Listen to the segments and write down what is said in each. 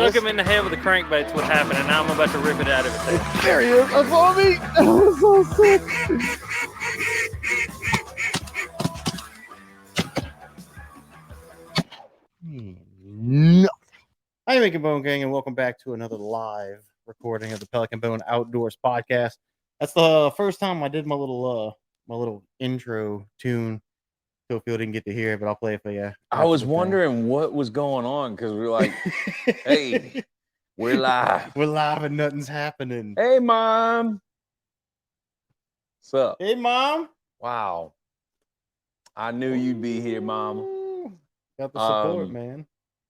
Stunk him in the head with a crankbait's what happened, and now I'm about to rip it out of his head. There he is. That's on me. That was so sick. No. Hi, Making Bone Gang, and welcome back to another live recording of the Pelican Bone Outdoors podcast. That's the first time I did my little intro tune. Theophile didn't get to hear it, but I'll play it for you. I was wondering what was going on because we were like, hey, we're live. We're live and nothing's happening. Hey, Mom. What's up? Hey, Mom. Wow. I knew you'd be here, Mom. Got the support, man.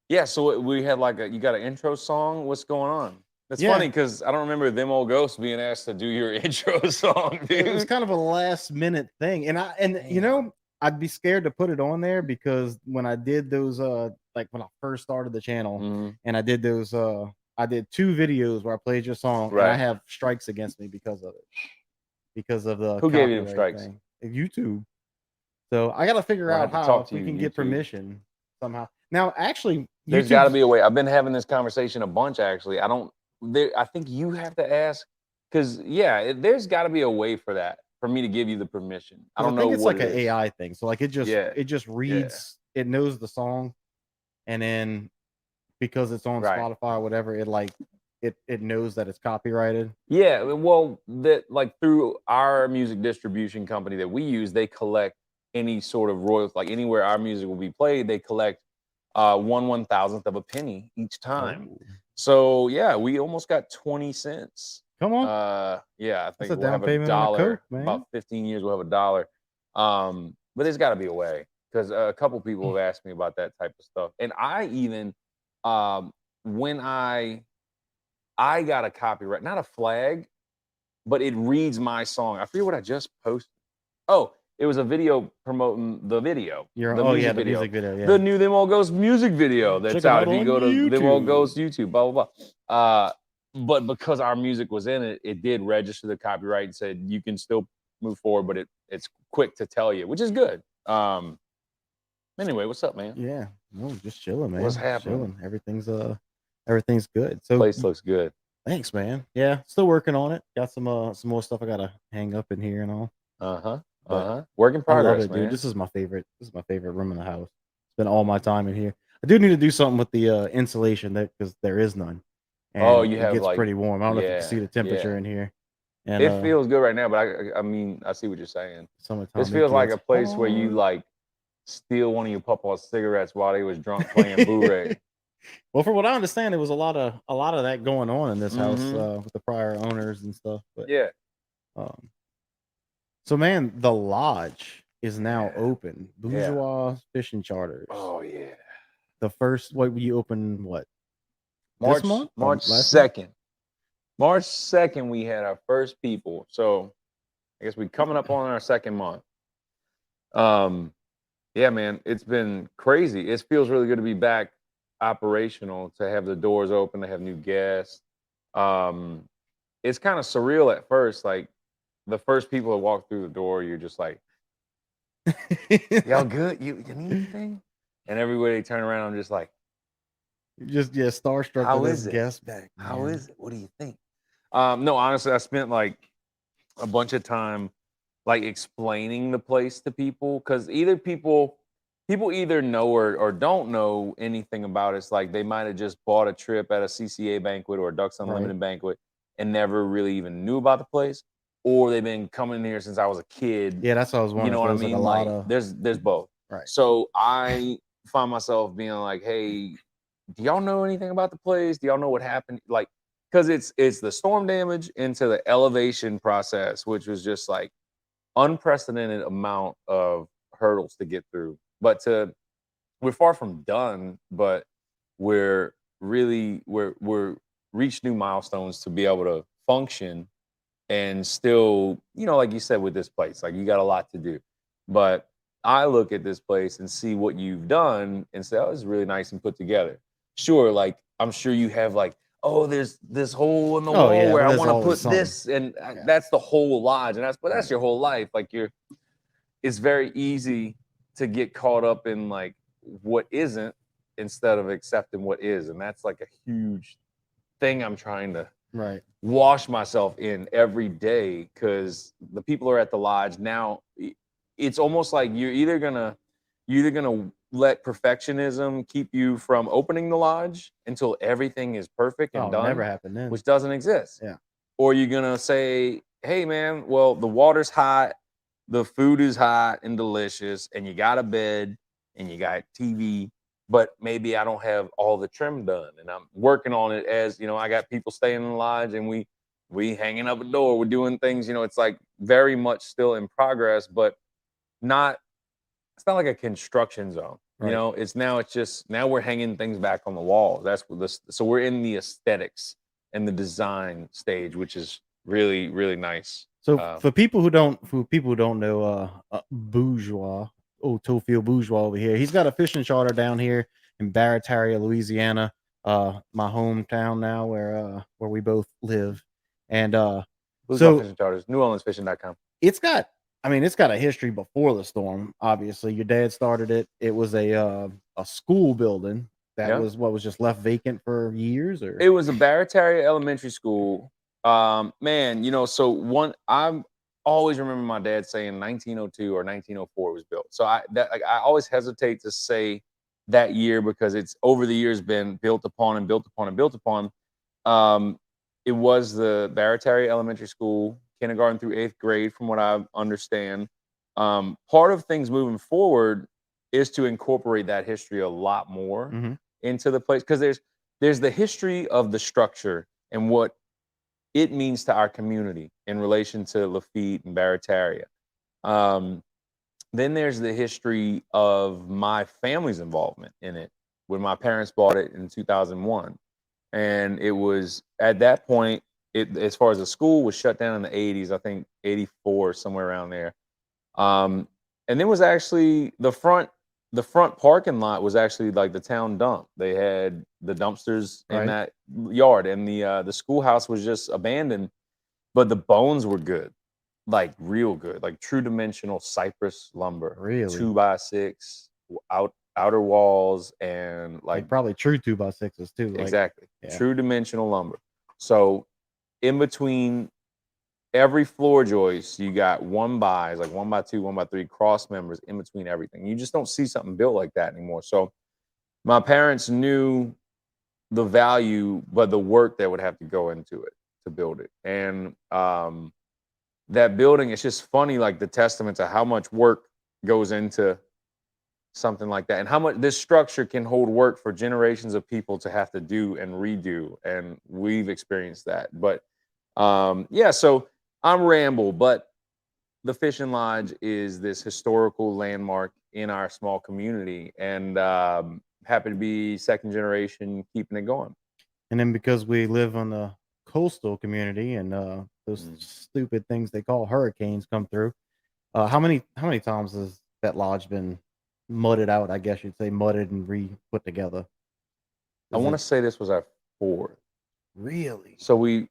Yeah, so we had you got an intro song? What's going on? That's funny because I don't remember Them Old Ghosts being asked to do your intro song, dude. It was kind of a last minute thing. And you know, I'd be scared to put it on there because when I did those like when I first started the channel and I did those I did 2 videos where I played your song and I have strikes against me because of it. Because of the Who gave you them strikes? Thing. YouTube. So I gotta figure out how we can get permission somehow. Now actually there's gotta be a way. I've been having this conversation a bunch actually. I think you have to ask because there's gotta be a way for that. For me to give you the permission. I don't know. I think it's like an AI thing. So like it just reads, it knows the song, and then because it's on Spotify or whatever, it knows that it's copyrighted. Yeah, well, through our music distribution company that we use, they collect any sort of royalties, like anywhere our music will be played, they collect 1/1000th of a penny each time. Oh. So yeah, we almost got 20 cents. Come on. I think we'll have $1. Coke, about 15 years, we'll have $1. But there's got to be a way because a couple people have asked me about that type of stuff. And I even, when I got a copyright, not a flag, but it reads my song. I forget what I just posted. Oh, it was a video promoting the video. The music video. Yeah. The new Them Old Ghosts music video that's out. If you go to YouTube. Them Old Ghosts YouTube, blah, blah, blah. But because our music was in it, it did register the copyright and said you can still move forward, but it's quick to tell you, which is good. Anyway, what's up, man? Yeah, no, just chilling, man. What's happening? Chilling. Everything's good. So place looks good. Thanks, man. Yeah, still working on it. Got some more stuff I gotta hang up in here and all. Work in progress, I love it, man. dude. This is my favorite room in the house. Spend all my time in here. I do need to do something with the insulation because there is none. And you have it gets pretty warm. I don't know if you can see the temperature in here. And it feels good right now, but I mean, I see what you're saying. This feels like a place where you steal one of your papa's cigarettes while he was drunk playing Blu-ray. Well, from what I understand, it was a lot of that going on in this house with the prior owners and stuff. But so man, the lodge is now open. Bourgeois Fishing Charters. Oh yeah. The first we opened what? March this month? March 2nd. March 2nd, we had our first people. So I guess we're coming up on our 2nd month. Yeah, man, it's been crazy. It feels really good to be back operational, to have the doors open, to have new guests. It's kind of surreal at first. Like the first people that walk through the door, you're just like, y'all good? You need anything? And everybody turn around, I'm just like, just starstruck. How with is it? Guest back. How is it? What do you think? No, honestly, I spent like a bunch of time like explaining the place to people because either people either know or don't know anything about it. It's like they might have just bought a trip at a CCA banquet or a Ducks Unlimited banquet and never really even knew about the place, or they've been coming here since I was a kid. Yeah, that's what I was wondering. You know what I mean? Like, there's both. Right. So I find myself being like, hey, do y'all know anything about the place? Do y'all know what happened? Like, because it's the storm damage into the elevation process, which was just like unprecedented amount of hurdles to get through. But we're far from done, but we're reached new milestones to be able to function and still, like you said with this place, like you got a lot to do. But I look at this place and see what you've done and say, oh, it's really nice and put together. Sure, like I'm sure you have like, oh, there's this hole in the wall where I want to put this, and that's the whole lodge, and that's your whole life. Like it's very easy to get caught up in like what isn't instead of accepting what is. And that's like a huge thing I'm trying to wash myself in every day, because the people are at the lodge now. It's almost like you're either gonna let perfectionism keep you from opening the lodge until everything is perfect and done, never happened then. which doesn't exist. Yeah. Or you're gonna say, hey man, well, the water's hot, the food is hot and delicious, and you got a bed and you got TV, but maybe I don't have all the trim done, and I'm working on it. As you know, I got people staying in the lodge, and we hanging up a door, we're doing things, it's like very much still in progress, but it's not like a construction zone. It's now we're hanging things back on the walls. That's what this. So we're in the aesthetics and the design stage, which is really, really nice. So for people who don't know, Bourgeois, Theophile Bourgeois over here, he's got a fishing charter down here in Barataria, Louisiana, my hometown now, where we both live. And Bourgeois fishing charters, NewOrleansFishing.com. It's got a history before the storm. Obviously, your dad started it. It was a school building that was just left vacant for years, or it was a Barataria Elementary School. So I always remember my dad saying 1902 or 1904 was built. So I always hesitate to say that year, because it's over the years been built upon and built upon and built upon. It was the Barataria Elementary School, kindergarten through 8th grade, from what I understand. Part of things moving forward is to incorporate that history a lot more into the place, because there's the history of the structure and what it means to our community in relation to Lafitte and Barataria. Then there's the history of my family's involvement in it when my parents bought it in 2001. And it was at that point, as far as the school was shut down in the 80s, I think 84, somewhere around there. And it was actually the front parking lot was actually like the town dump. They had the dumpsters in that yard, and the schoolhouse was just abandoned, but the bones were good, like real good, like true dimensional cypress lumber, really 2x6 outer walls, and like probably true 2x6s too. Exactly. True dimensional lumber. So in between every floor joist, you got 1x, like 1x2, 1x3 cross members in between everything. You just don't see something built like that anymore. So my parents knew the value, but the work that would have to go into it to build it. And that building, it's just funny, like the testament to how much work goes into something like that, and how much this structure can hold work for generations of people to have to do and redo. And we've experienced that. But so I'm ramble, but the Fishing Lodge is this historical landmark in our small community, and happy to be second generation keeping it going. And then because we live on the coastal community, and those stupid things they call hurricanes come through, how many times has that lodge been mudded out? I guess you'd say mudded and re-put together. I want to say this was our 4th. Really? So it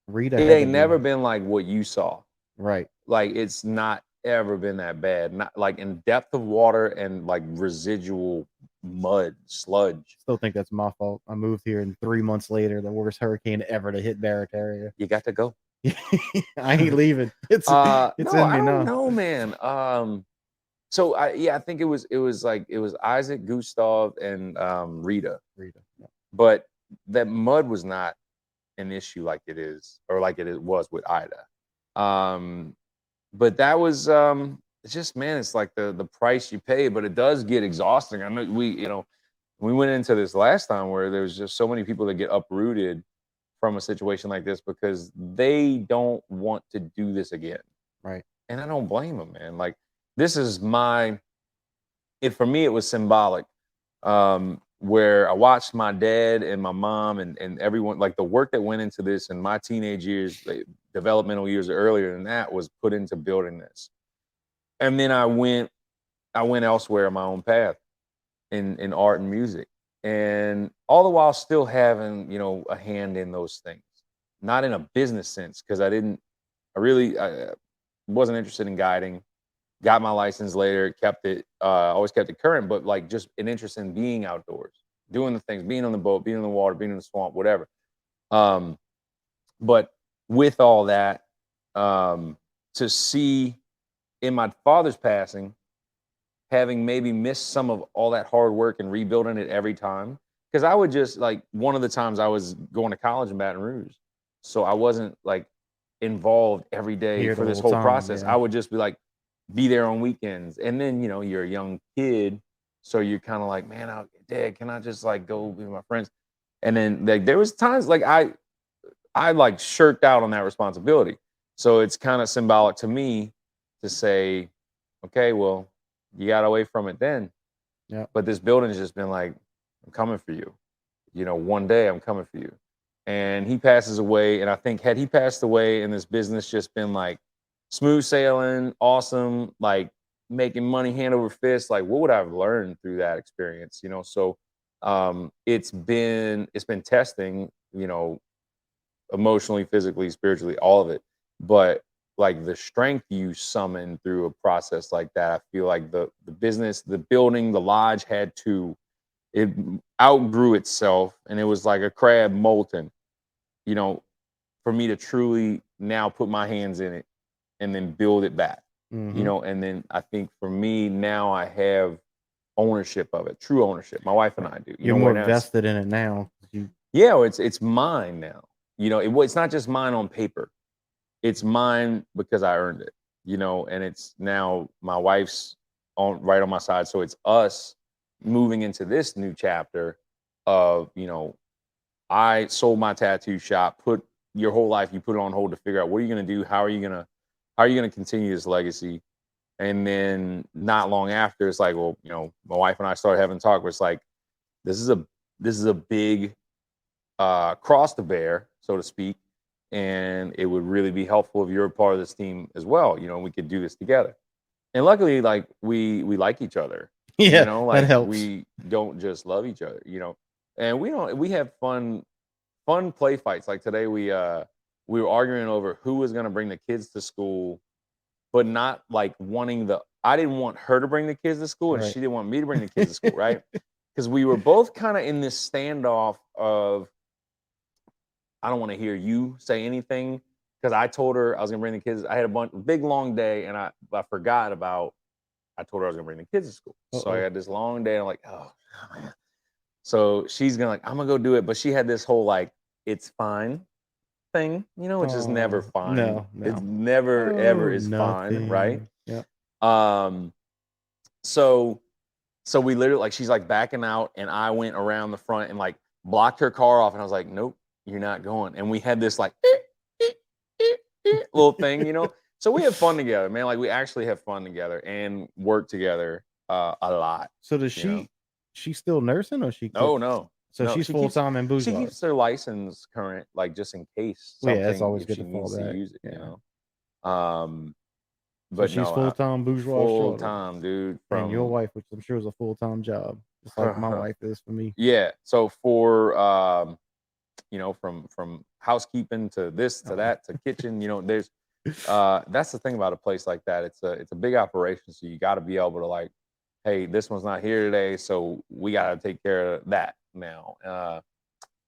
ain't never been like what you saw. Right. Like it's not ever been that bad. Not like in depth of water and like residual mud, sludge. Still think that's my fault. I moved here, and 3 months later, the worst hurricane ever to hit Barataria. You got to go. I ain't leaving. It's in me now. I don't know, man. So I think it was Isaac, Gustav, and Rita. Yeah. But that mud was not an issue like it is, or like it was with Ida. But that was it's just, man, it's like the price you pay, but it does get exhausting. I know we went into this last time where there was just so many people that get uprooted from a situation like this because they don't want to do this again. Right. And I don't blame them, man. Like, this is for me, it was symbolic. Where I watched my dad and my mom and everyone, like the work that went into this in my teenage years, developmental years earlier than that, was put into building this. And then I went elsewhere on my own path in art and music, and all the while still having, a hand in those things, not in a business sense, because I wasn't interested in guiding. Got my license later, kept it, always kept it current, but like just an interest in being outdoors. doing the things, being on the boat, being in the water, being in the swamp, whatever. But with all that, to see in my father's passing, having maybe missed some of all that hard work and rebuilding it every time. Because I would just like, one of the times I was going to college in Baton Rouge, so I wasn't like involved every day Here for the this whole whole time, process. yeah. I would just be there on weekends. And then, you're a young kid, so you're kind of like, man, Dad, can I just like go be with my friends? And then like there was times like I like shirked out on that responsibility. So it's kind of symbolic to me to say, okay, well, you got away from it then. Yeah. But this building has just been like, I'm coming for you. One day I'm coming for you. And he passes away. And I think had he passed away and this business just been like smooth sailing, awesome, like making money hand over fist, like what would I have learned through that experience? So it's been testing, emotionally, physically, spiritually, all of it. But like the strength you summon through a process like that, I feel like the business, the building, the lodge it outgrew itself, and it was like a crab molten, for me to truly now put my hands in it and then build it back, and then I think for me now I have ownership of it, true ownership. My wife and I do. You're more vested in it now. Yeah, it's mine now. It's not just mine on paper. It's mine because I earned it, and it's now my wife's right on my side. So it's us moving into this new chapter of, I sold my tattoo shop, put your whole life, you put it on hold to figure out what are you going to do? How are you going to continue this legacy? And then not long after, it's like, well, my wife and I started having a talk where it's like, this is a big cross to bear, so to speak. And it would really be helpful if you're a part of this team as well. We could do this together. And luckily, like we like each other. Yeah, like that helps. we don't just love each other, and we have fun play fights. Like today we were arguing over who was gonna bring the kids to school, but not like I didn't want her to bring the kids to school, and Right. she didn't want me to bring the kids to school, right? Because we were both kind of in this standoff of, I don't want to hear you say anything, because I told her I was gonna bring the kids. I had a big long day, and I forgot about. I told her I was gonna bring the kids to school, so I had this long day. And I'm like, oh man. So she's gonna I'm gonna go do it, but she had this whole like, it's fine thing, which is never fine. No. It's never ever is fine, right? Yeah. So we literally, like, she's like backing out, and I went around the front and like blocked her car off, and I was like, nope, you're not going. And we had this like little thing, So we have fun together, man. Like we actually have fun together and work together a lot. So does she's still nursing, or she? No. So she's full time in Bourgeois. She keeps her license current, like just in case Well, something. yeah, it's always if good she to fall needs back. to use it, But she's full time Bourgeois. Full time, dude. And your wife, which I'm sure is a full time job, just like my wife is for me. Yeah. So for from housekeeping to this to that to kitchen, there's that's the thing about a place like that. It's a big operation, so you got to be able to like, hey, this one's not here today, so we got to take care of that now.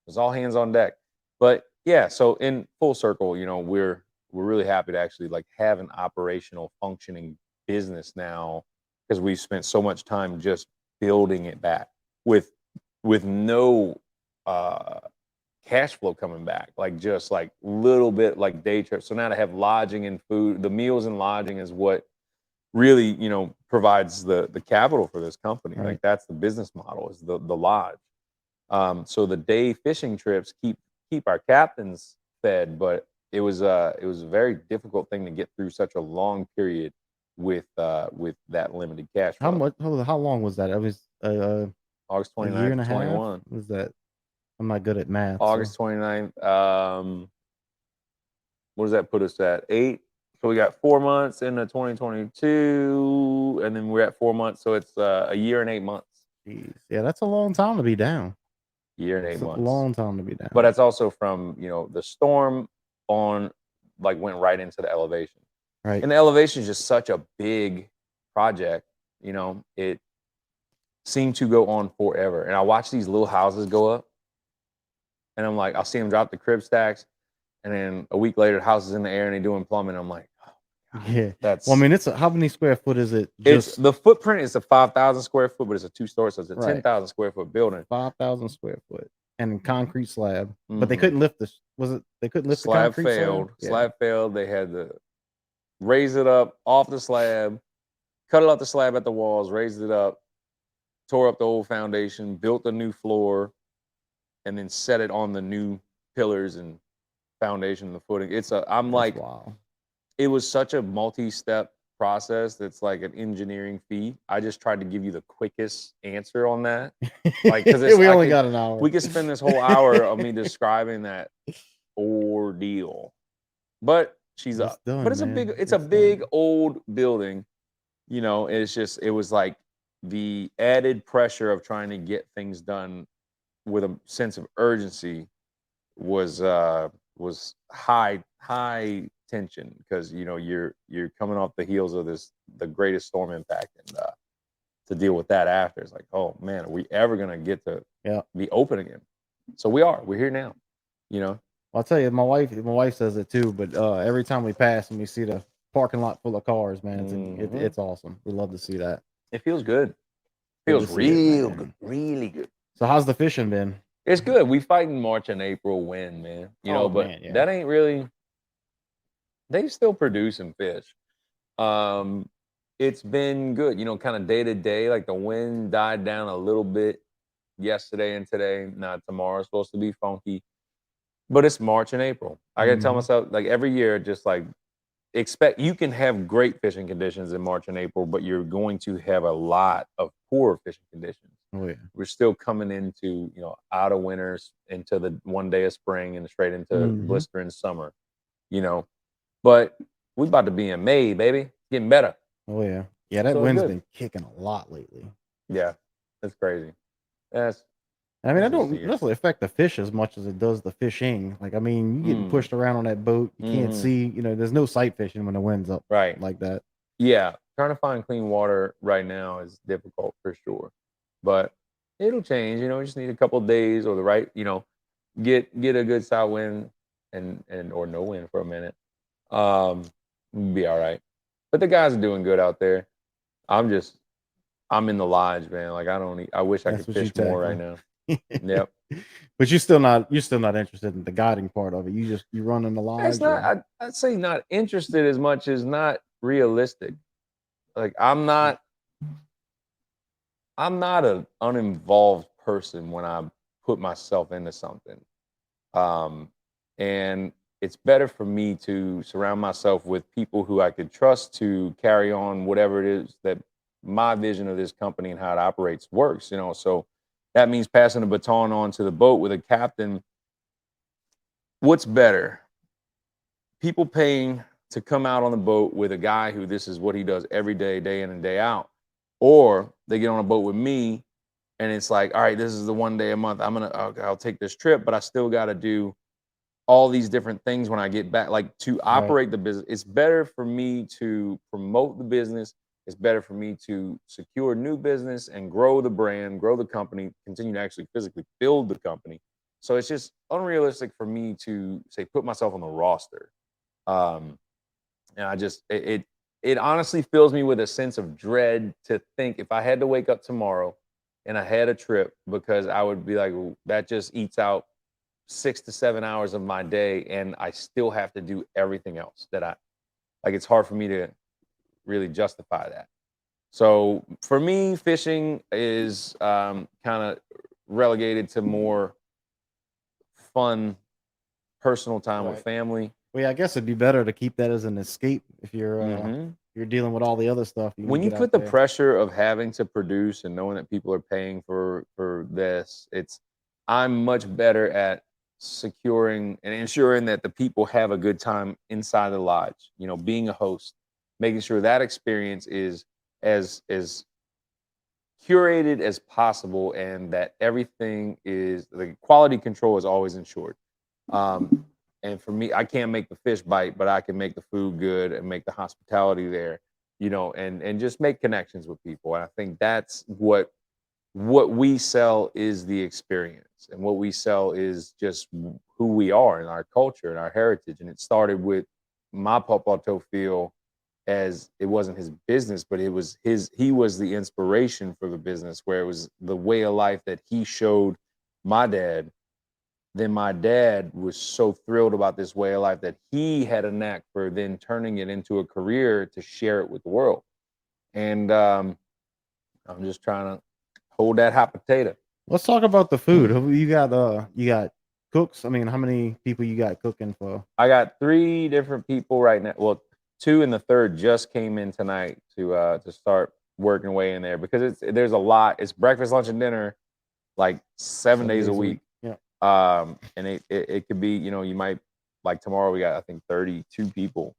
It's all hands on deck. But yeah, so in full circle, we're really happy to actually like have an operational functioning business now, because we've spent so much time just building it back with no cash flow coming back, like just like little bit like day trips. So now to have lodging and food, the meals and lodging is what really provides the capital for this company. Right. Like that's the business model, is the lodge. So the day fishing trips keep our captains fed, but it was a very difficult thing to get through such a long period with that limited cash flow. How long was that? It was August 29th, a year and a 21. half. Was that? I'm not good at math. August 29th. What does that put us at? 8. So we got 4 months into 2022, and then we're at 4 months. So it's a year and 8 months. Jeez. Yeah, that's a long time to be down. Year and 8 months. A long time to be down. But that's also from the storm on, like, went right into the elevation. Right. And the elevation is just such a big project. seem to go on forever. And I watch these little houses go up, and I'm like, I'll see them drop the crib stacks, and then a week later, the house is in the air and they're doing plumbing. I'm like, oh, yeah, that's. Well, I mean, it's how many square foot is it? It's the footprint is a 5,000 square foot, but it's a 2-story, so it's a 10,000 square foot building. 5,000 square foot and concrete slab, but they couldn't lift this. Was it? They couldn't lift slab the concrete failed. slab. Slab failed. They had to raise it up off the slab, cut it off the slab at the walls, raised it up, tore up the old foundation, built a new floor, and then set it on the new pillars and foundation and the footing. Wow. It was such a multi-step process that's like an engineering feat. I just tried to give you the quickest answer on that. Like, because we only got an hour. We could spend this whole hour of me describing that ordeal. But she's up. But it's a big old building. You know, it was like the added pressure of trying to get things done with a sense of urgency was high tension, because you know you're coming off the heels of the greatest storm impact, and to deal with that after, it's like, oh man, are we ever gonna get to be open again? So we're here now, you know. I'll tell you, my wife says it too, but every time we pass and we see the parking lot full of cars, man, it's awesome. We love to see that. It feels good. Feels real good, really good. So how's the fishing been? It's good. We fight in March and April wind, man. You know, but that ain't really. They still producing fish. It's been good, you know, kind of day to day. Like the wind died down a little bit yesterday and today. Not tomorrow's supposed to be funky, but it's March and April. I gotta tell myself, like every year, just like expect you can have great fishing conditions in March and April, but you're going to have a lot of poor fishing conditions. Oh yeah. We're still coming into, you know, out of winters into the one day of spring and straight into blistering summer, you know. But we about to be in May, baby. Getting better. Oh yeah. Yeah, that wind's been kicking a lot lately. Yeah. That's crazy. I mean, I don't necessarily affect the fish as much as it does the fishing. Like, I mean, you getting pushed around on that boat, you can't see, you know, there's no sight fishing when the wind's up like that. Yeah. Trying to find clean water right now is difficult for sure. But it'll change, you know, we just need a couple of days or the right, you know, get a good south wind and or no wind for a minute. Be all right. But the guys are doing good out there. I'm in the lodge, man. Like I wish I could fish more right now. Yep. But you're still not interested in the guiding part of it. You run in the lodge. It's not. I'd say not interested as much as not realistic. Like I'm not an uninvolved person when I put myself into something. And it's better for me to surround myself with people who I could trust to carry on whatever it is that my vision of this company and how it operates works, you know. So that means passing the baton on to the boat with a captain. What's better? People paying to come out on the boat with a guy who this is what he does every day, day in and day out, or they get on a boat with me and it's like, all right, this is the one day a month I'll take this trip, but I still got to do all these different things when I get back. Like to operate the business, it's better for me to promote the business. It's better for me to secure new business and grow the brand, grow the company, continue to actually physically build the company. So it's just unrealistic for me to say put myself on the roster. And I just it honestly fills me with a sense of dread to think if I had to wake up tomorrow and I had a trip, because I would be like, well, that just eats out 6 to 7 hours of my day, and I still have to do everything else that it's hard for me to really justify that. So for me, fishing is kind of relegated to more fun, personal time with family. Well, yeah, I guess it'd be better to keep that as an escape if you're you're dealing with all the other stuff. When you put the pressure of having to produce and knowing that people are paying for this, I'm much better at securing and ensuring that the people have a good time inside the lodge, you know, being a host, making sure that experience is as curated as possible, and that everything is, the quality control is always ensured. And for me, I can't make the fish bite, but I can make the food good and make the hospitality there, you know, and just make connections with people. And I think that's what what we sell is the experience, and what we sell is just who we are and our culture and our heritage. And it started with my Papa Theophile, as it wasn't his business, but it was he was the inspiration for the business, where it was the way of life that he showed my dad. Then my dad was so thrilled about this way of life that he had a knack for then turning it into a career to share it with the world. And I'm just trying to hold that hot potato. Let's talk about the food. You got cooks. I mean, how many people you got cooking for? I got 3 different people right now. Well, 2 and the third just came in tonight to start working away in there, because there's a lot. It's breakfast, lunch, and dinner, like 7 days a week. Yeah. And it could be, you might, like tomorrow we got, I think, 32 people,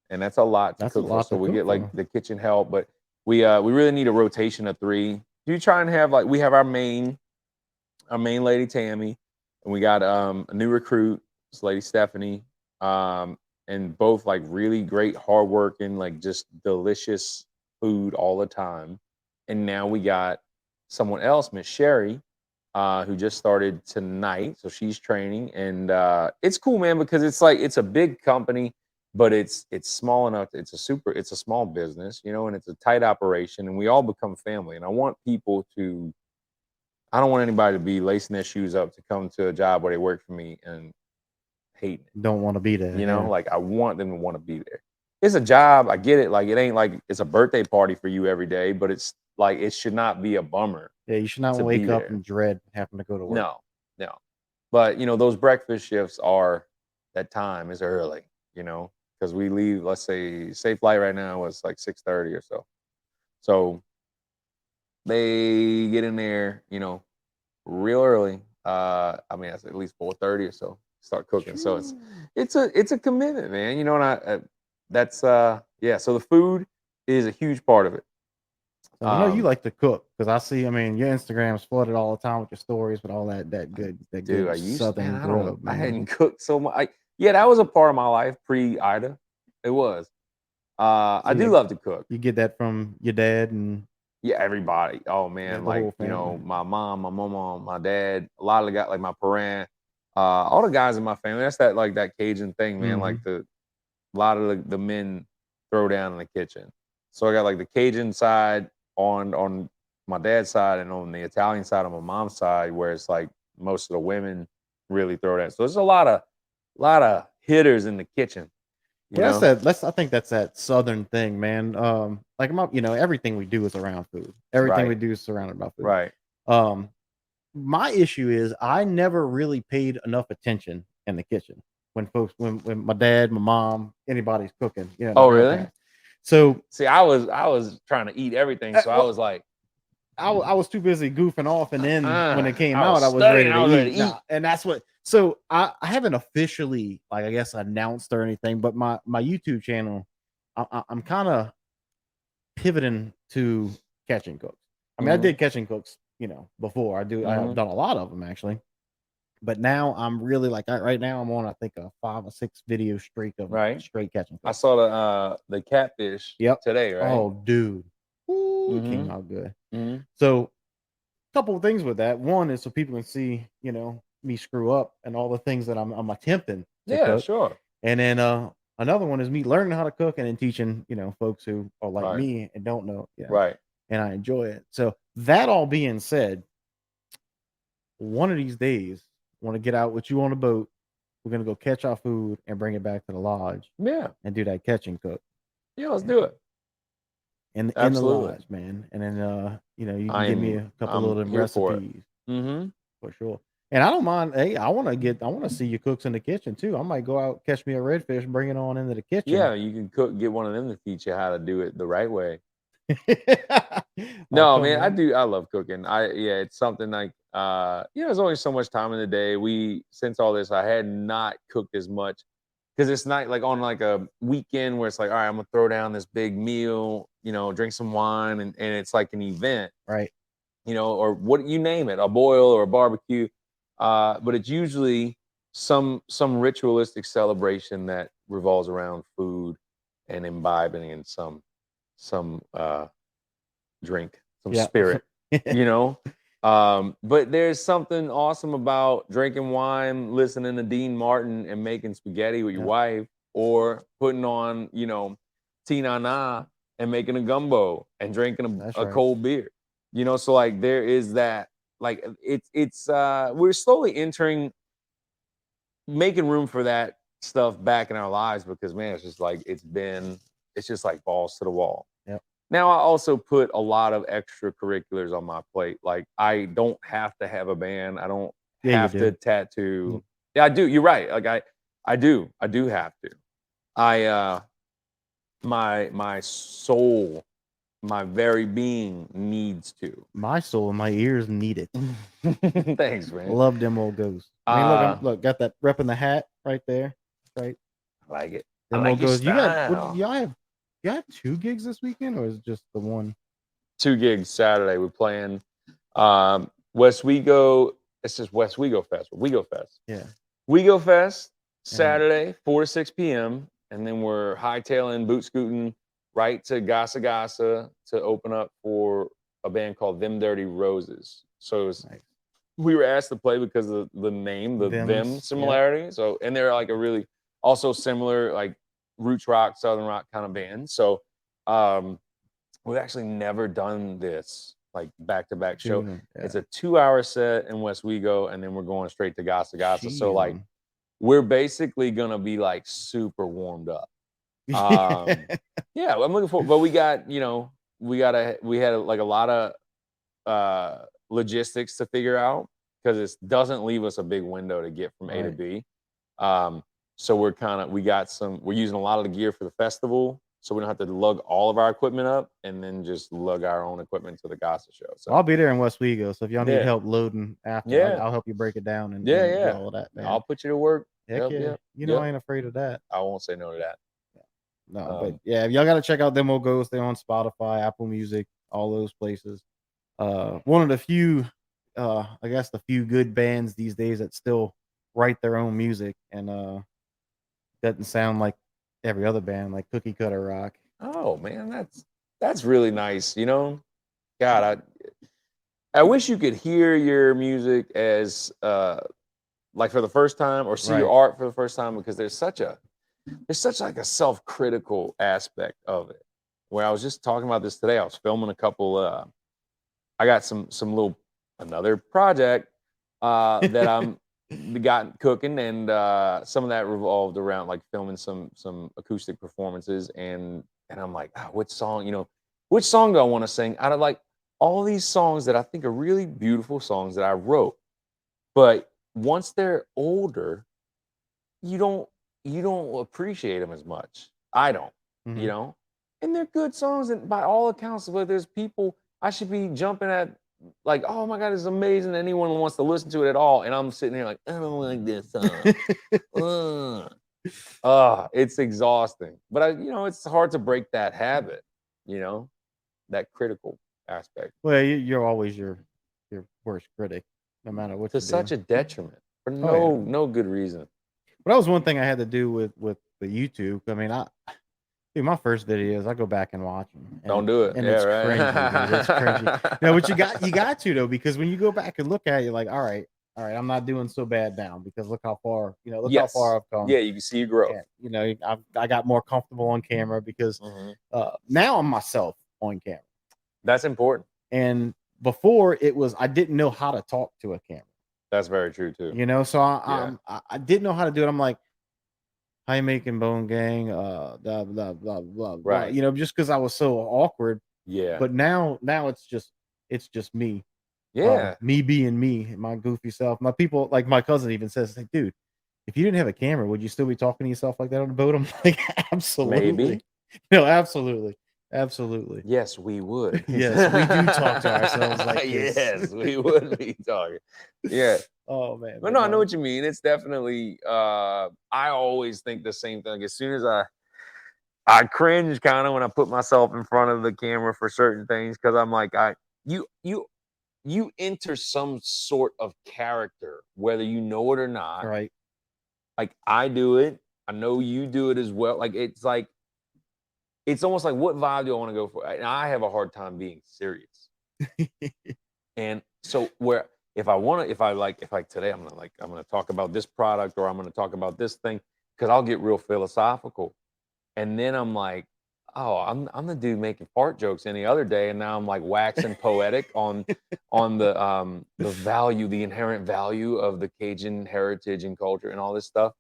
and that's a lot to cook for. So we get like the kitchen help, but we really need a rotation of 3. You try and have, like, we have our main lady Tammy, and we got a new recruit, this lady Stephanie, and both like really great, hardworking, like just delicious food all the time. And now we got someone else, Miss Sherry, who just started tonight, so she's training, and it's cool, man, because it's a big company, but it's small enough. It's a small business, and it's a tight operation, and we all become family. And I don't want anybody to be lacing their shoes up to come to a job where they work for me and hate it. Don't want to be there. Like, I want them to want to be there. It's a job. I get it. Like, it ain't like it's a birthday party for you every day, but it's like, it should not be a bummer. Yeah, you should not wake up and dread having to go to work. No. But, those breakfast shifts that time is early, because we leave, let's say, safe flight right now was like 6:30 or so. So they get in there, real early. I mean, that's at least 4:30 or so. Start cooking. So it's a commitment, man. And that's yeah. So the food is a huge part of it. So I know you like to cook, because I see. I mean, your Instagram's flooded all the time with your stories, with all that good Southern grub. I hadn't cooked so much. That was a part of my life pre-Ida. It was. I do love to cook. You get that from your dad and. Yeah, everybody. Oh man, like, my mom, my mama, my dad, a lot of the guys, like my parent, all the guys in my family. That's that Cajun thing, man. Like a lot of the men throw down in the kitchen. So I got like the Cajun side on my dad's side, and on the Italian side on my mom's side, where it's like most of the women really throw down. So there's a lot of hitters in the kitchen. I think that's that Southern thing, man. Like, everything we do is around food. Everything we do is surrounded by food. Right. My issue is I never really paid enough attention in the kitchen when my dad, my mom, anybody's cooking. Oh, really? So see, I was trying to eat everything, so I was like, I was too busy goofing off, and then when it came out, I was ready to eat. And that's what. So I haven't officially, like, I guess, announced or anything, but my YouTube channel, I'm kind of pivoting to catching cooks. I mean, I did catching cooks, before. I've done a lot of them, actually, but now I'm really like, right now I'm on, I think, a 5 or 6 video streak of straight catching cooks. I saw the catfish today, right? Oh, dude, came out good. So a couple of things with that. One is so people can see, me screw up and all the things that I'm attempting to cook. Sure. And then another one is me learning how to cook and then teaching, folks who are like me and don't know. Right. And I enjoy it. So that all being said, one of these days, I want to get out with you on a boat. We're gonna go catch our food and bring it back to the lodge. Yeah. And do that catch and cook. Yeah, let's do it. In the lodge, man. And then you can give me a couple of them recipes. For sure. And I don't mind. Hey, I want to see your cooks in the kitchen too. I might go out, catch me a redfish, bring it on into the kitchen. Yeah, you can get one of them to teach you how to do it the right way. No, man, I love cooking. It's something like there's only so much time in the day. Since all this, I had not cooked as much, because it's not like on like a weekend where it's like, all right, I'm gonna throw down this big meal, drink some wine, and it's like an event, right? Or what you name it, a boil or a barbecue. But it's usually some ritualistic celebration that revolves around food and imbibing in some drink, some spirit, But there's something awesome about drinking wine, listening to Dean Martin, and making spaghetti with your wife, or putting on, you know, Tina Na and making a gumbo and drinking a cold beer. You know, so like there is that, like it's we're slowly making room for that stuff back in our lives, because man, it's just like it's just like balls to the wall. Yep. Now I also put a lot of extracurriculars on my plate. Like I don't have to have a band. I don't have to tattoo. Yeah, I do. You're right. Like I do have to. My soul, my very being needs to. My soul and my ears need it. Thanks, man. Love them old ghosts. I mean, look, got that repping the hat right there, right? I like it. Them old ghosts. You got 2 gigs this weekend, or is it just the one? 2 gigs Saturday. We're playing Westwego. It's just Westwego Fest. Wego Fest. Yeah. Wego Fest Saturday, 4 to 6 p.m. And then we're hightailing, boot scooting right to Gasa Gasa to open up for a band called Them Dirty Roses. So we were asked to play because of the name, the Them similarity. So, and they're like a really also similar, like roots rock, southern rock kind of band. So we've actually never done this like back-to-back show. Yeah. It's a 2-hour set in Westwego, and then we're going straight to Gasa Gasa. So like we're basically gonna be like super warmed up. Yeah, I'm looking forward. But we got, you know, we had like a lot of logistics to figure out, because it doesn't leave us a big window to get from A to B. So we're using a lot of the gear for the festival, so we don't have to lug all of our equipment up and then just lug our own equipment to the Gasa show. So I'll be there in Westwego, so if y'all need help loading after, I'll help you break it down and do all of that, man. I'll put you to work. Heck yeah. You know I ain't afraid of that. I won't say no to that. No, but yeah, y'all got to check out Them Old Ghosts. They're on Spotify, Apple Music, all those places. One of the few, I guess the few good bands these days that still write their own music and doesn't sound like every other band, like cookie cutter rock. Oh man, that's really nice. You know, God, I wish you could hear your music as like for the first time, or see your art for the first time, because there's such like a self-critical aspect of it. Where I was just talking about this today. I was filming a couple. I got some little another project that I'm got cooking, and some of that revolved around like filming some acoustic performances, and I'm like, which song do I want to sing out of like all these songs that I think are really beautiful songs that I wrote, but once they're older, you don't appreciate them as much. I don't, you know, and they're good songs, and by all accounts, but there's people I should be jumping at, like, oh my God, it's amazing. Anyone wants to listen to it at all, and I'm sitting here like, I don't like this song. It's exhausting, but it's hard to break that habit, that critical aspect. Well, you're always your worst critic, no matter what. To such a detriment for no good reason. But that was one thing I had to do with the YouTube. I mean, my first videos, I go back and watch them. Don't do it. And it's cringy, dude. It's cringy. No, but you got to though, because when you go back and look at it, you're like, all right, I'm not doing so bad now, because look how far, how far I've come. Yeah, you can see your growth. And, I got more comfortable on camera because now I'm myself on camera. That's important. And before it was, I didn't know how to talk to a camera. That's very true too. So I didn't know how to do it. I'm like, how you making, Bone Gang? Blah blah blah blah. Right. Just because I was so awkward. Yeah. But now it's just me. Yeah. Me being me, my goofy self. My people, like my cousin even says, like, dude, if you didn't have a camera, would you still be talking to yourself like that on the boat? I'm like, absolutely. Maybe. No, absolutely. Absolutely. Yes, we would. Yes, we do talk to ourselves like this. Yes, we would be talking. Yeah. Oh man. But no, I know what you mean. It's definitely I always think the same thing. As soon as I cringe kind of when I put myself in front of the camera for certain things, because I'm like, you enter some sort of character, whether you know it or not. Right. Like I do it. I know you do it as well. It's almost like, what vibe do I want to go for? And I have a hard time being serious. And So where if like today, I'm gonna talk about this product or I'm gonna talk about this thing, because I'll get real philosophical. And then I'm like, oh, I'm the dude making fart jokes any other day, and now I'm like waxing poetic on the value, the inherent value of the Cajun heritage and culture and all this stuff.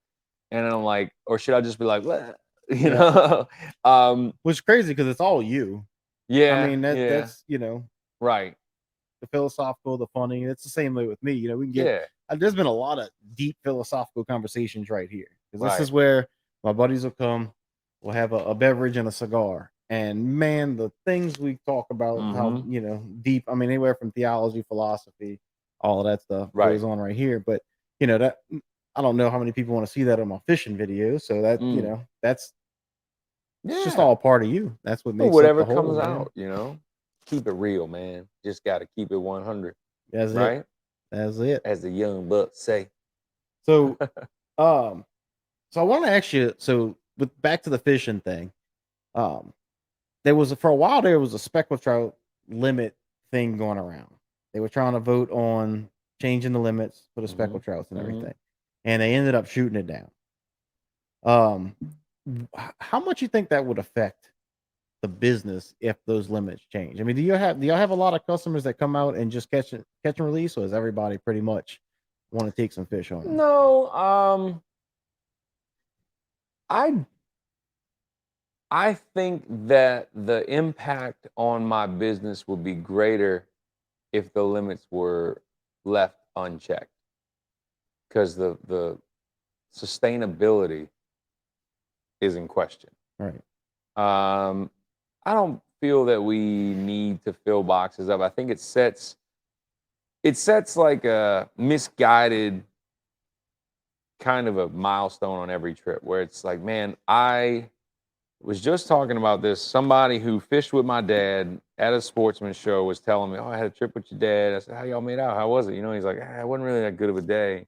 And I'm like, or should I just be like, "Bleh," you know? Which is crazy because it's all you. Yeah, I mean, that's right. the philosophical, the funny. It's the same way with me. We can get. There's been a lot of deep philosophical conversations right here, because this is where my buddies will come. We'll have a beverage and a cigar, and man, the things we talk about, how deep. I mean, anywhere from theology, philosophy, all of that stuff goes on right here. But that I don't know how many people want to see that on my fishing videos. So that that's it's just all part of you. That's what makes whatever up the whole, comes man. out. Keep it real, man. Just got to keep it 100. That's right. It. That's it. As the young bucks say. So, so I want to ask you. So, back to the fishing thing, there was for a while there was a speckled trout limit thing going around. They were trying to vote on changing the limits for the speckled trouts and everything, and they ended up shooting it down. How much you think that would affect the business if those limits change? I mean, do y'all have a lot of customers that come out and just catch and release, or is everybody pretty much want to take some fish on them? No, I think that the impact on my business would be greater if the limits were left unchecked, because the sustainability is in question. Right. I don't feel that we need to fill boxes up. I think it sets like a misguided kind of a milestone on every trip, where it's like, man, I was just talking about this. Somebody who fished with my dad at a sportsman show was telling me, "Oh, I had a trip with your dad." I said, "How y'all made out? How was it?" He's like, "It wasn't really that good of a day,"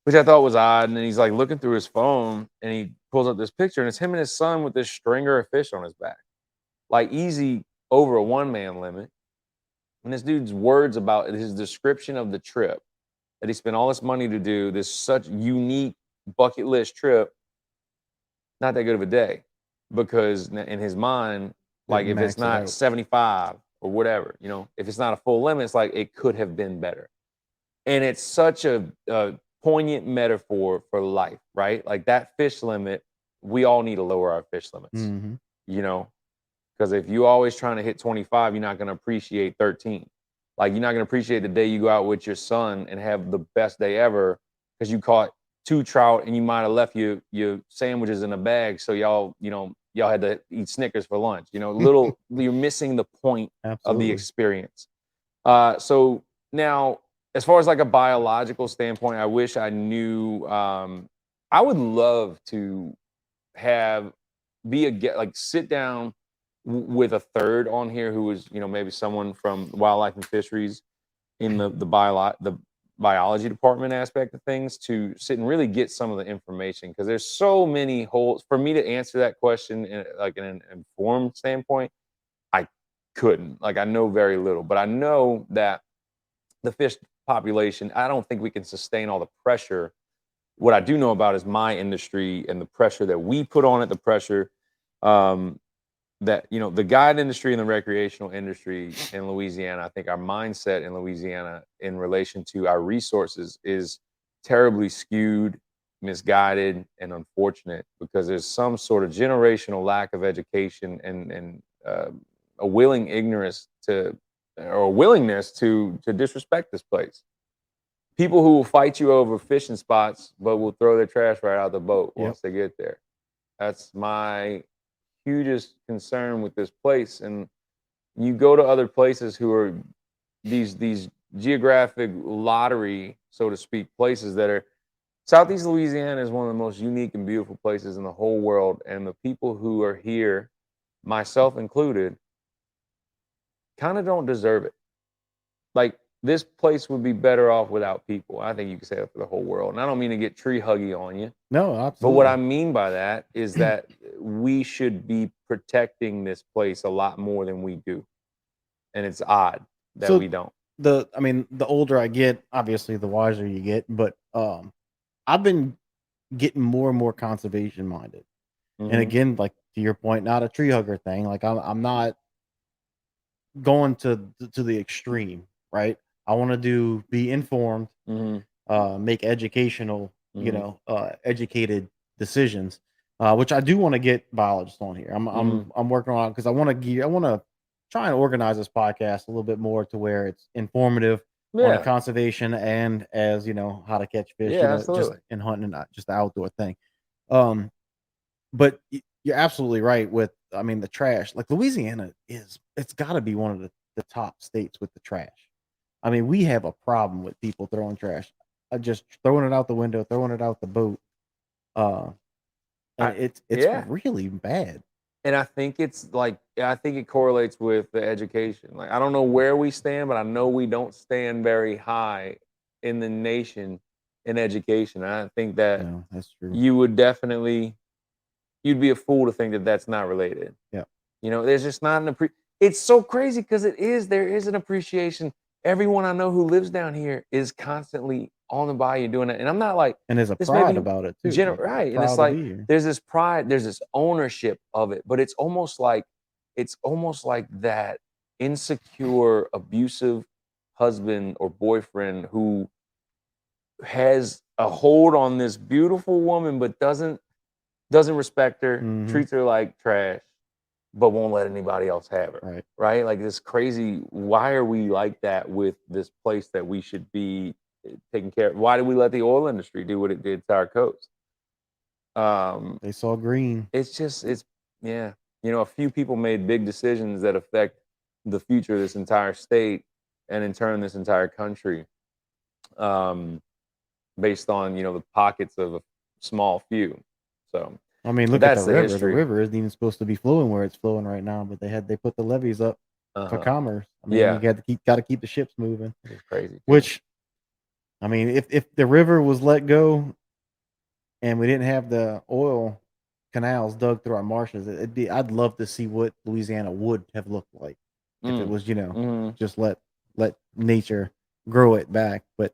which I thought was odd. And then he's like looking through his phone and he pulls up this picture, and it's him and his son with this stringer of fish on his back, like easy over a one-man limit. And this dude's words about his description of the trip that he spent all this money to do, this such unique bucket list trip, not that good of a day, because in his mind, like if it's not 75 or whatever, if it's not a full limit, it's like it could have been better. And it's such a poignant metaphor for life, right? Like that fish limit, we all need to lower our fish limits, because if you're always trying to hit 25, you're not going to appreciate 13. Like you're not going to appreciate the day you go out with your son and have the best day ever because you caught 2 trout and you might have left your sandwiches in a bag, so y'all had to eat Snickers for lunch. You're missing the point of the experience. So now, as far as like a biological standpoint, I wish I knew. I would love to sit down with a third on here who is, maybe someone from wildlife and fisheries in the biology department aspect of things, to sit and really get some of the information, because there's so many holes for me to answer that question in an informed standpoint. I couldn't. I know very little, but I know that the fish population, I don't think we can sustain all the pressure. What I do know about is my industry and the pressure that we put on it, the pressure that the guide industry and the recreational industry in Louisiana. I think our mindset in Louisiana in relation to our resources is terribly skewed, misguided, and unfortunate, because there's some sort of generational lack of education and a willingness to disrespect this place. People who will fight you over fishing spots, but will throw their trash right out the boat once they get there. That's my hugest concern with this place. And you go to other places who are these geographic lottery, so to speak, places that are Southeast Louisiana is one of the most unique and beautiful places in the whole world. And the people who are here, myself included, kind of don't deserve it. Like, this place would be better off without people. I think you can say that for the whole world. And I don't mean to get tree huggy on you. No, absolutely. But what I mean by that is that we should be protecting this place a lot more than we do. And it's odd that we don't. the older I get, obviously the wiser you get, but I've been getting more and more conservation minded. And again, like to your point, not a tree hugger thing. Like I'm not going to the extreme, right? I want to be informed, make educational, educated decisions, which I do want to get biologists on here. I'm working on because I want to try and organize this podcast a little bit more to where it's informative on the conservation and as how to catch fish, just in hunting and not just the outdoor thing. But you're absolutely right with, the trash. Like Louisiana it's got to be one of the top states with the trash. We have a problem with people throwing trash, just throwing it out the window, throwing it out the boat. And it's really bad. And I think I think it correlates with the education. Like, I don't know where we stand, but I know we don't stand very high in the nation in education. And I think that that's true. You'd be a fool to think that that's not related. Yeah. There's just not it's so crazy because there is an appreciation. Everyone I know who lives down here is constantly on the bayou doing it. And I'm not like, and there's a pride about it too. Right. And it's like, there's this pride, there's this ownership of it, but it's almost like that insecure, abusive husband or boyfriend who has a hold on this beautiful woman, but doesn't respect her, treats her like trash, but won't let anybody else have her. Right? Like this crazy, why are we like that with this place that we should be taking care of? Why did we let the oil industry do what it did to our coast? They saw green. A few people made big decisions that affect the future of this entire state and in turn this entire country, based on the pockets of a small few. So look at the river. The river isn't even supposed to be flowing where it's flowing right now, but they put the levees up for commerce. You got to keep the ships moving. It's crazy. Which, if the river was let go, and we didn't have the oil canals dug through our marshes, I'd love to see what Louisiana would have looked like if it was just let nature grow it back. But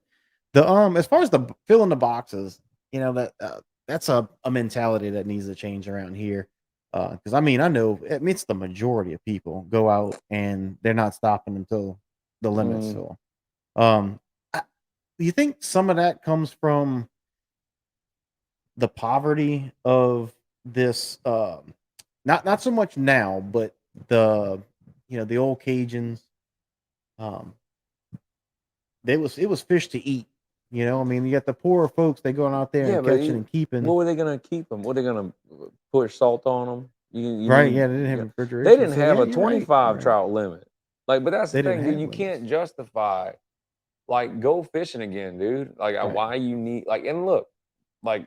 the as far as the filling the boxes, that's a mentality that needs to change around here. Because I know it's the majority of people go out and they're not stopping until the limit. So, do you think some of that comes from the poverty of this? Not so much now, but the old Cajuns. It was fish to eat. You got the poorer folks, they going out there and catching and keeping. What were they going to keep them? What are they going to push salt on them? They didn't have refrigeration. They didn't have a 25 trout limit. Like, but that's the thing, dude. You can't justify, like, go fishing again, dude. Like, why you need, like, and look, like,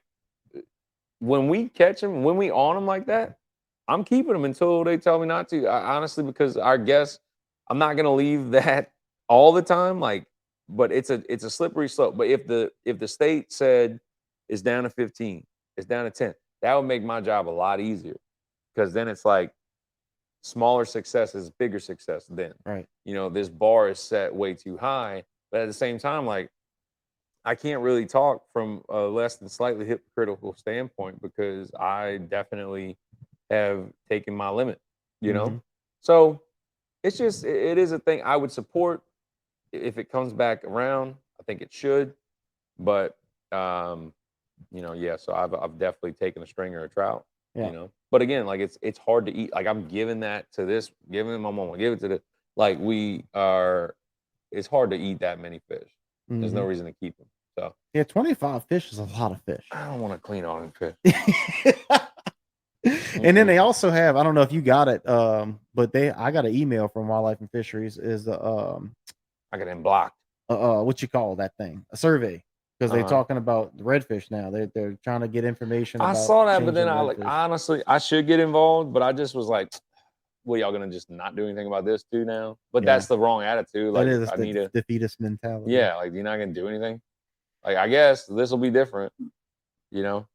when we catch them, when we on them like that, I'm keeping them until they tell me not to. Honestly, because our guests, I'm not going to leave that all the time. Like, but it's a slippery slope. But if the state said it's down to 15, it's down to 10, that would make my job a lot easier, because then it's like smaller success is bigger success. Then this bar is set way too high, but at the same time, like, I can't really talk from a less than slightly hypocritical standpoint, because I definitely have taken my limit. So it's just, it is a thing I would support. If it comes back around, I think it should. But so I've definitely taken a stringer of trout. But again, like, it's hard to eat. Like, I'm giving that to this, giving my mama, give it to this. Like, it's hard to eat that many fish. There's no reason to keep them. So 25 fish is a lot of fish. I don't want to clean all them fish. And then they also have, I don't know if you got it, but I got an email from Wildlife and Fisheries, is I got them blocked. What you call that thing? A survey, because they're talking about the redfish now. They're trying to get information. I saw that, but then honestly, I should get involved, but I just was like, well, y'all gonna just not do anything about this too now? But that's the wrong attitude. Like, I need a defeatist mentality. Yeah, like, you're not gonna do anything. Like, I guess this will be different, but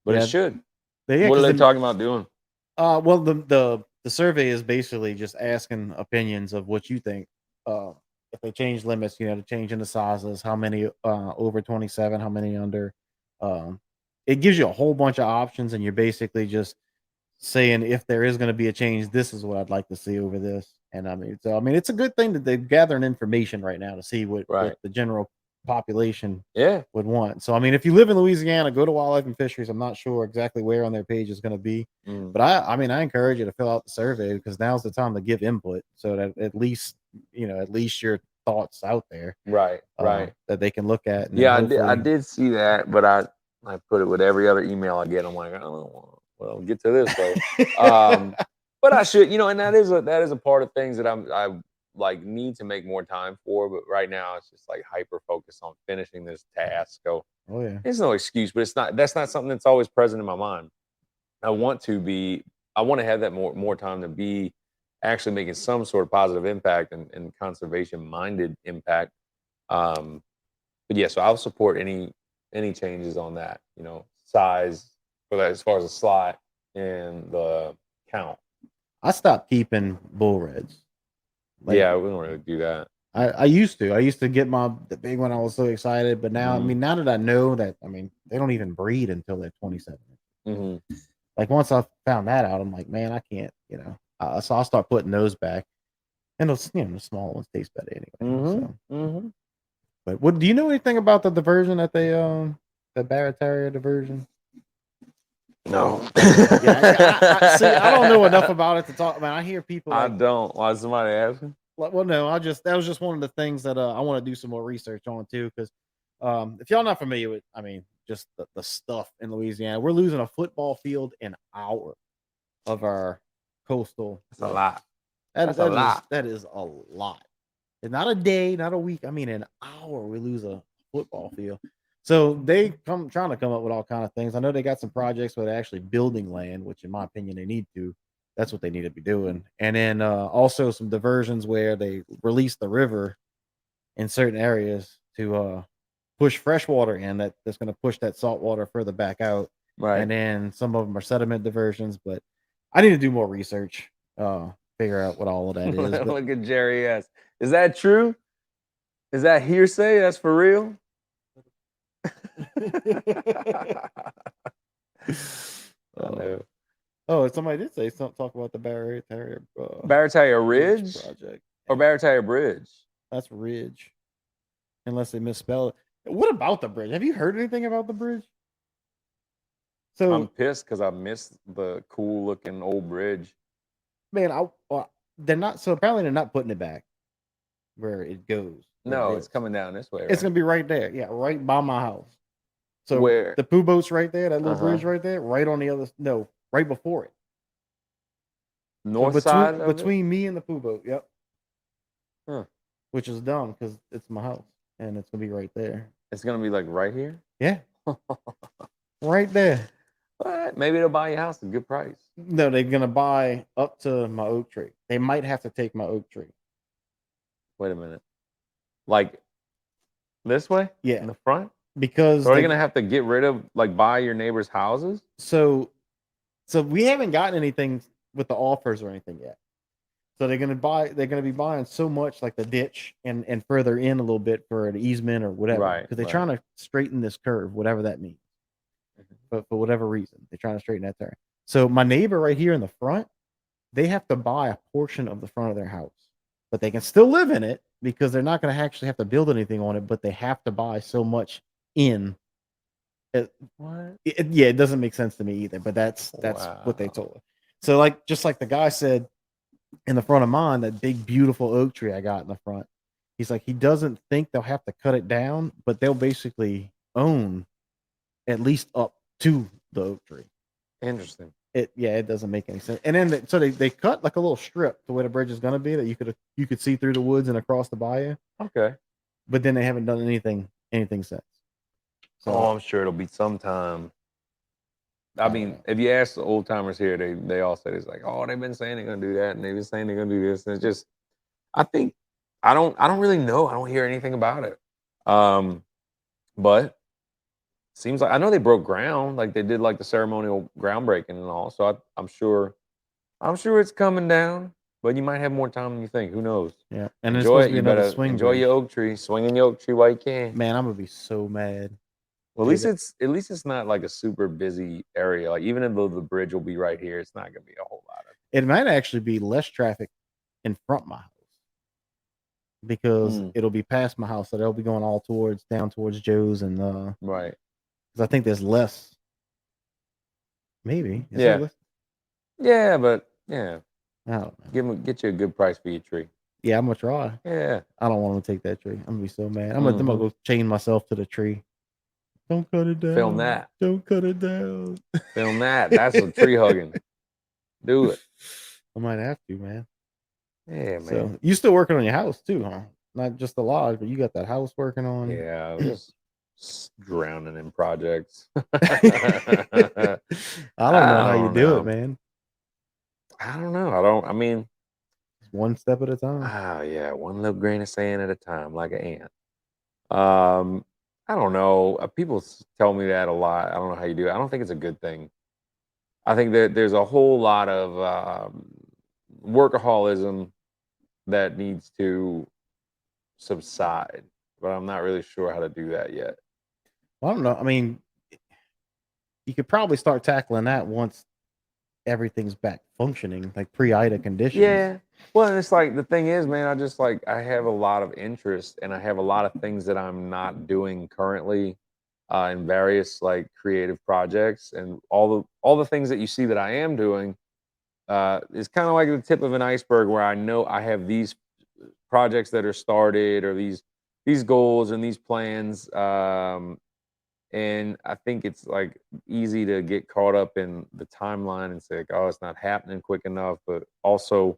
it should. What are they talking about doing? Well, the survey is basically just asking opinions of what you think if they change limits, to change in the sizes, how many over 27, how many under. It gives you a whole bunch of options, and you're basically just saying if there is going to be a change, this is what I'd like to see over this. And it's a good thing that they're gathering information right now to see what the general population would want. So if you live in Louisiana, go to Wildlife and Fisheries. I'm not sure exactly where on their page is going to be, but I encourage you to fill out the survey, because now's the time to give input, so that at least your thoughts out there, right, that they can look at. And I did see that, but I put it with every other email I get. I'm like, I don't want. Well, get to this though. But I should, and that is a part of things that I like need to make more time for. But right now, it's just like hyper focused on finishing this task. So, it's no excuse, but that's not something that's always present in my mind. I want to have that more time to be actually making some sort of positive impact and conservation minded impact. But yeah, so I'll support any changes on that. Size. For that, as far as the slot and the count. I stopped keeping bull reds. We don't really do that. I used to get the big one. I was so excited, but now, now that I know that, they don't even breed until they're 27. Like once I found that out, I'm like, man, I can't, so I'll start putting those back, and those, the small ones taste better anyway. But what do you know anything about the diversion that the Barrett Terrier diversion? No. See, I don't know enough about it to talk. Man, I hear people. I don't. Why is somebody asking? Well, no, that was just one of the things that I want to do some more research on too. Because if y'all not familiar with, just the stuff in Louisiana, we're losing a football field an hour of our coastal. That's a lot. That's a lot. That is a lot. It's not a day, not a week. An hour we lose a football field. So they trying to come up with all kind of things. I know they got some projects where they're actually building land, which in my opinion they need to. That's what they need to be doing. And then also some diversions where they release the river in certain areas to push fresh water in that's going to push that salt water further back out. Right. And then some of them are sediment diversions, but I need to do more research, figure out what all of that is. Look at Jerry S. Is that true? Is that hearsay? That's for real? Somebody did say something. Talk about the Barrett Terrier Ridge project or Barrett Terrier Bridge. That's Ridge, unless they misspell it. What about the bridge? Have you heard anything about the bridge? So I'm pissed because I missed the cool looking old bridge. Man, they're not. So apparently they're not putting it back where it goes. No, it's coming down this way. Right? It's gonna be right there. Yeah, right by my house. So where the poo boat's right there, that little bridge right there, right on the other. No, right before it. North side between me and the poo boat. Yep. Huh. Which is dumb because it's my house and it's gonna be right there. It's gonna be like right here. Yeah. Right there. But maybe they'll buy your house at a good price. No, they're gonna buy up to my oak tree. They might have to take my oak tree. Wait a minute. Like this way? Yeah. In the front? Because are they gonna have to get rid of buy your neighbors' houses? So we haven't gotten anything with the offers or anything yet. So they're gonna be buying so much like the ditch and further in a little bit for an easement or whatever. Right. Because they're trying to straighten this curve, whatever that means. But for whatever reason, they're trying to straighten that turn. So my neighbor right here in the front, they have to buy a portion of the front of their house. But they can still live in it because they're not going to actually have to build anything on it, but they have to buy so much in. What? It doesn't make sense to me either, but that's what they told us. So just like the guy said in the front of mine, that big beautiful oak tree I got in the front, he's like, he doesn't think they'll have to cut it down, but they'll basically own at least up to the oak tree. Interesting. It doesn't make any sense. And then so they cut like a little strip to where the bridge is going to be that you could see through the woods and across the bayou. Okay. But then they haven't done anything since. So I'm sure it'll be sometime. I mean, if you ask the old timers here, they all say it's like, oh, they've been saying they're gonna do that, and they've been saying they're gonna do this, and it's just, I think I don't really know. I don't hear anything about it. But seems like I know they broke ground, like they did like the ceremonial groundbreaking and all. So I'm sure it's coming down. but you might have more time than you think. Who knows? Yeah, and enjoy it. You better swing enjoy your oak tree, swinging your oak tree while you can. Man, I'm gonna be so mad. Well, at least it's not like a super busy area. Like even though the bridge will be right here, it's not gonna be a whole lot of. It might actually be less traffic in front of my house because it'll be past my house, so they'll be going all down towards Joe's and right. Because I think there's less. Maybe. Yeah, but yeah. I don't know. Get you a good price for your tree. Yeah, I'm gonna try. Yeah. I don't want to take that tree. I'm gonna be so mad. I'm gonna go chain myself to the tree. Don't cut it down. Film that. Don't cut it down. Film that. That's a tree hugging. Do it. I might have to, man. Yeah, man. So you still working on your house too, huh? Not just the lodge, but you got that house working on. Yeah, just drowning in projects. I don't know how you do it, man. I don't know. I mean, one step at a time. Oh yeah, one little grain of sand at a time, like an ant. I don't know. People tell me that a lot. I don't know how you do it. I don't think it's a good thing. I think that there's a whole lot of workaholism that needs to subside, but I'm not really sure how to do that yet. Well, I don't know. I mean, you could probably start tackling that once everything's back functioning, like pre-Ida conditions. Yeah. Well, it's like the thing is, man, I have a lot of interest and I have a lot of things that I'm not doing currently in various like creative projects, and all the things that you see that I am doing is kind of like the tip of an iceberg, where I know I have these projects that are started, or these goals and these plans. And I think it's like easy to get caught up in the timeline and say, like, oh, it's not happening quick enough. But also,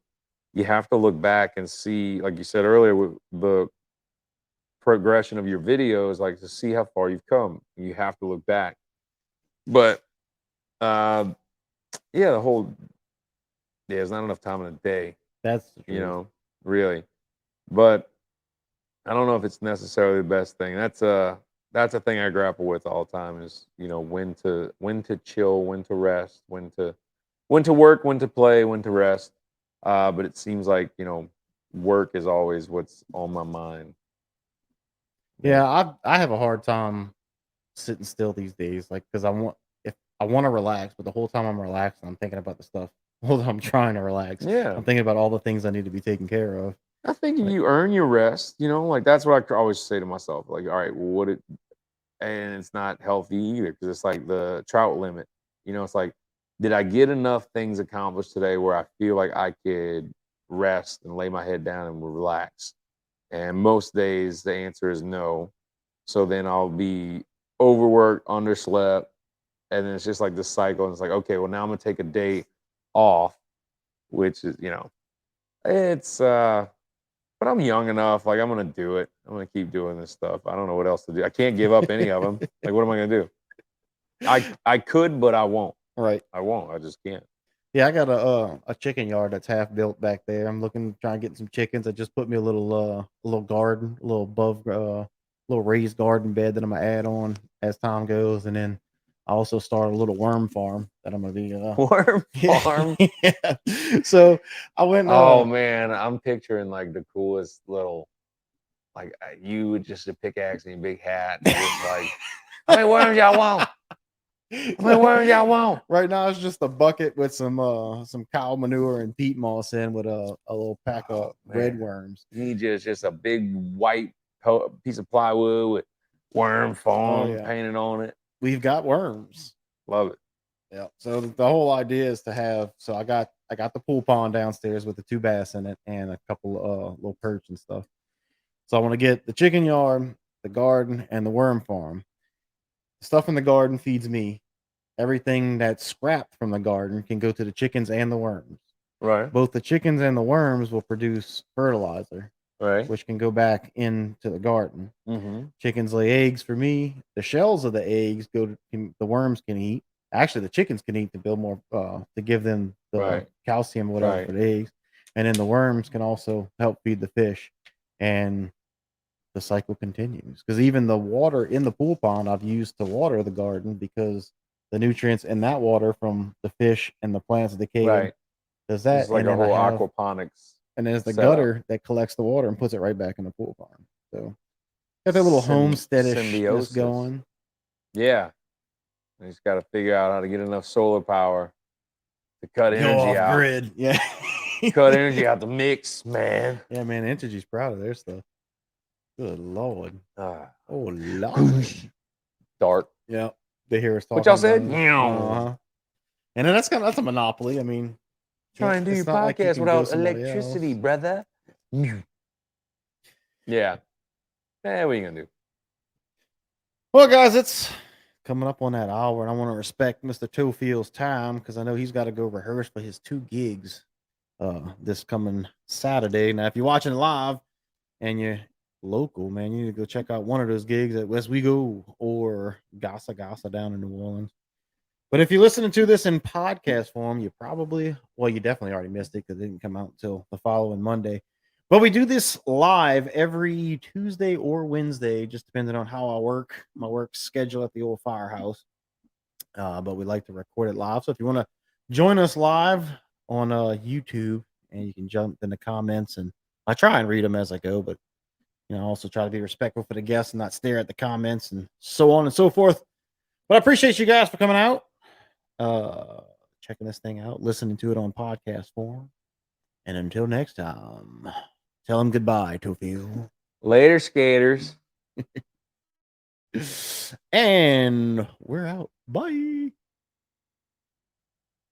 you have to look back and see, like you said earlier, with the progression of your videos, like to see how far you've come. You have to look back. But yeah, there's not enough time in a day. That's true. Really. But I don't know if it's necessarily the best thing. That's a thing I grapple with all the time, is when to chill, when to rest, when to work, when to play, when to rest. But it seems like work is always what's on my mind. Yeah, I have a hard time sitting still these days, like, because I want to relax, but the whole time I'm relaxing, I'm thinking about the stuff. The whole time I'm trying to relax, yeah, I'm thinking about all the things I need to be taken care of. I think if you earn your rest, like that's what I always say to myself. Like, all right, well, and it's not healthy either, because it's like the trout limit. It's like, did I get enough things accomplished today where I feel like I could rest and lay my head down and relax? And most days the answer is no. So then I'll be overworked, underslept, and then it's just like this cycle. And it's like, okay, well, now I'm gonna take a day off, which is, it's but I'm young enough. Like, I'm gonna do it. I'm gonna keep doing this stuff. I don't know what else to do. I can't give up any of them. Like, what am I gonna do? I could, but I won't. Right. I won't. I just can't. Yeah, I got a chicken yard that's half built back there. I'm trying to get some chickens. I just put me a little garden, a little little raised garden bed that I'm gonna add on as time goes, and then I also started a little worm farm that I'm gonna be worm farm. Yeah. So I went. Oh man, I'm picturing like the coolest little, like you with just a pickaxe and a big hat, and just like, how many worms y'all want? How many worms y'all want? Right now it's just a bucket with some cow manure and peat moss in, with a little pack of red worms. You need just a big white piece of plywood with worm farm painted on it. We've got worms. Love it. Yeah. So the whole idea is to have. So I got the pool pond downstairs with the 2 bass in it and a couple little perch and stuff. So I want to get the chicken yard, the garden, and the worm farm. The stuff in the garden feeds me. Everything that's scrapped from the garden can go to the chickens and the worms. Right. Both the chickens and the worms will produce fertilizer. Right. Which can go back into the garden. Mm-hmm. Chickens lay eggs for me. The shells of the eggs the worms can eat. Actually, the chickens can eat to build more, to give them the calcium or whatever for the eggs. And then the worms can also help feed the fish. And the cycle continues. Because even the water in the pool pond I've used to water the garden, because the nutrients in that water from the fish and the plants decaying Does that It's like and a then I whole have, aquaponics. and there's the setup. gutter that collects the water and puts it right back in the pool pond. So got that little homesteadishness symbiosis going. Yeah. You just got to figure out how to get enough solar power to cut Go energy off out. grid. Yeah. Cut energy out the mix, man. Yeah, man. Entergy's proud of their stuff. Good Lord. Oh, Lord. Dark. Yeah. They hear us talking. What y'all said? Uh-huh. And then that's a monopoly. I mean, try and do your podcast without electricity, brother. Yeah. What are you going to do? Well, guys, it's coming up on that hour, and I want to respect Mr. Theophile's time because I know he's got to go rehearse for his 2 gigs this coming Saturday. Now, if you're watching live and you're local, man, you need to go check out one of those gigs at West Wego or Gasa down in New Orleans. But if you're listening to this in podcast form, you definitely already missed it because it didn't come out until the following Monday. But we do this live every Tuesday or Wednesday, just depending on how I work, my work schedule at the old firehouse. But we like to record it live. So if you want to join us live on YouTube, and you can jump in the comments, and I try and read them as I go, but I also try to be respectful for the guests and not stare at the comments and so on and so forth. But I appreciate you guys for coming out, checking this thing out, listening to it on podcast form. And until next time, tell them goodbye, Theophile. Later, skaters. And we're out. Bye.